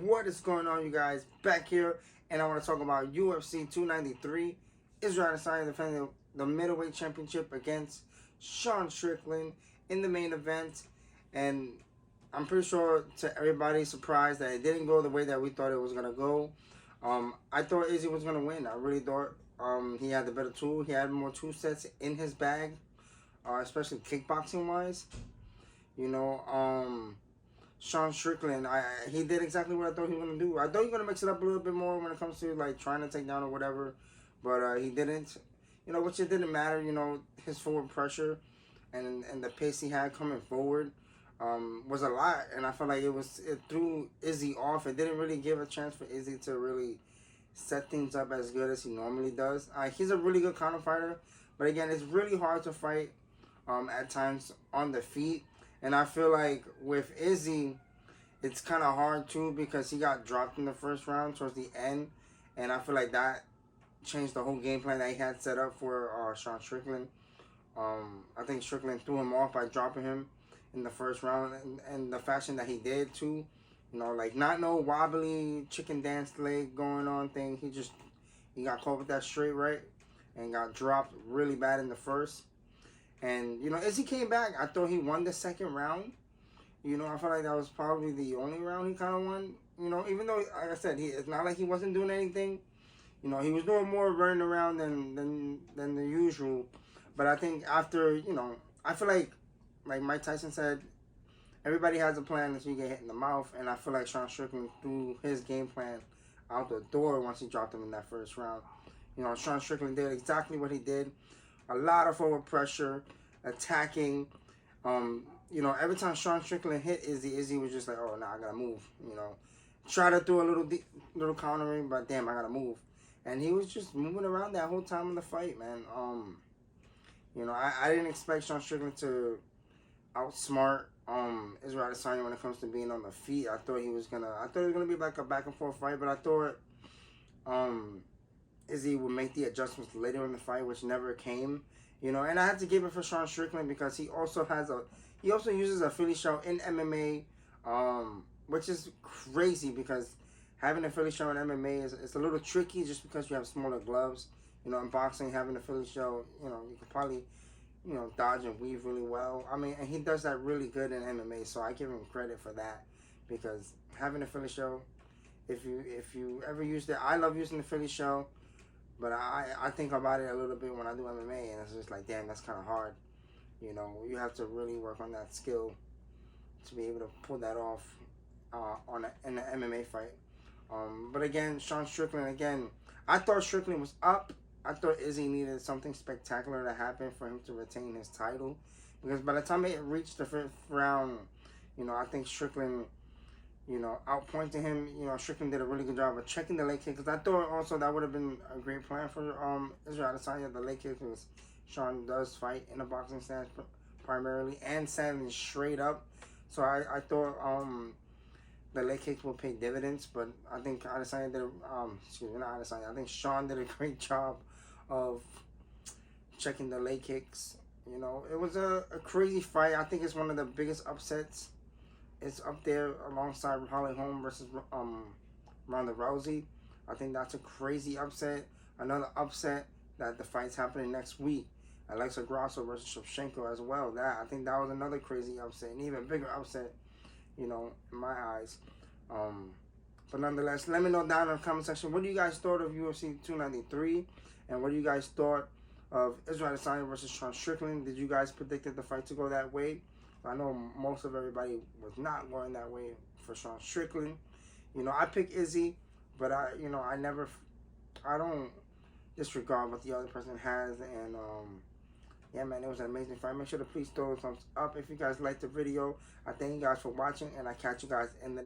What is going on, you guys? Back here, and I want to talk about UFC 293. Israel Adesanya defending the middleweight championship against Sean Strickland in the main event. And I'm pretty sure to everybody's surprise that it didn't go the way that we thought it was going to go. I thought Izzy was going to win. I really thought he had the better tool. He had more tool sets in his bag, especially kickboxing-wise. You know, Sean Strickland, he did exactly what I thought he was going to do. I thought he was going to mix it up a little bit more when it comes to, like, trying to take down or whatever. But he didn't. You know, which it didn't matter. You know, his forward pressure and the pace he had coming forward was a lot. And I felt like it threw Izzy off. It didn't really give a chance for Izzy to really set things up as good as he normally does. He's a really good counter fighter. But, again, it's really hard to fight at times on the feet. And I feel like with Izzy, it's kind of hard too because he got dropped in the first round towards the end. And I feel like that changed the whole game plan that he had set up for Sean Strickland. I think Strickland threw him off by dropping him in the first round. And the fashion that he did too. You know, like not no wobbly chicken dance leg going on thing. He got caught with that straight right and got dropped really bad in the first. And, you know, as he came back, I thought he won the second round. You know, I felt like that was probably the only round he kind of won. You know, even though, like I said, it's not like he wasn't doing anything. You know, he was doing more running around than the usual. But I think after, you know, I feel like Mike Tyson said, everybody has a plan until you get hit in the mouth. And I feel like Sean Strickland threw his game plan out the door once he dropped him in that first round. You know, Sean Strickland did exactly what he did. A lot of forward pressure, attacking. You know, every time Sean Strickland hit Izzy was just like, oh, nah, I gotta move. You know, try to do a little countering, but damn, I gotta move. And he was just moving around that whole time in the fight, man. You know, I didn't expect Sean Strickland to outsmart Israel Adesanya when it comes to being on the feet. I thought it was gonna be like a back and forth fight, but I thought Izzy would make the adjustments later in the fight, which never came. You know, and I had to give it for Sean Strickland because he also uses a Philly show in MMA, which is crazy because having a Philly show in MMA is a little tricky just because you have smaller gloves. You know, in boxing, having a Philly show, you know, you could probably, you know, dodge and weave really well. I mean, and he does that really good in MMA, so I give him credit for that because having a Philly show, if you ever used it, I love using the Philly show. But I think about it a little bit when I do MMA, and it's just like, damn, that's kind of hard. You know, you have to really work on that skill to be able to pull that off in an MMA fight. But again, Sean Strickland, again, I thought Strickland was up. I thought Izzy needed something spectacular to happen for him to retain his title. Because by the time it reached the fifth round, you know, I think Strickland, you know, outpointing him. You know, Strickland did a really good job of checking the leg kick. Because I thought also that would have been a great plan for Israel Adesanya, the leg kick. Because Sean does fight in a boxing stance primarily and standing straight up. So I thought the leg kicks will pay dividends. But I think Adesanya did, not Adesanya. I think Sean did a great job of checking the leg kicks. You know, it was a crazy fight. I think it's one of the biggest upsets. It's up there alongside Holly Holm versus Ronda Rousey. I think that's a crazy upset. Another upset that the fight's happening next week. Alexa Grasso versus Shevchenko as well. I think that was another crazy upset, an even bigger upset, you know, in my eyes. But nonetheless, let me know down in the comment section, what do you guys thought of UFC 293? And what do you guys thought of Israel Adesanya versus Sean Strickland? Did you guys predicted the fight to go that way? I know most of everybody was not going that way for Sean Strickland. You know, I pick Izzy, but I don't disregard what the other person has. And yeah, man, it was an amazing fight. Make sure to please throw a thumbs up if you guys liked the video. I thank you guys for watching, and I catch you guys in the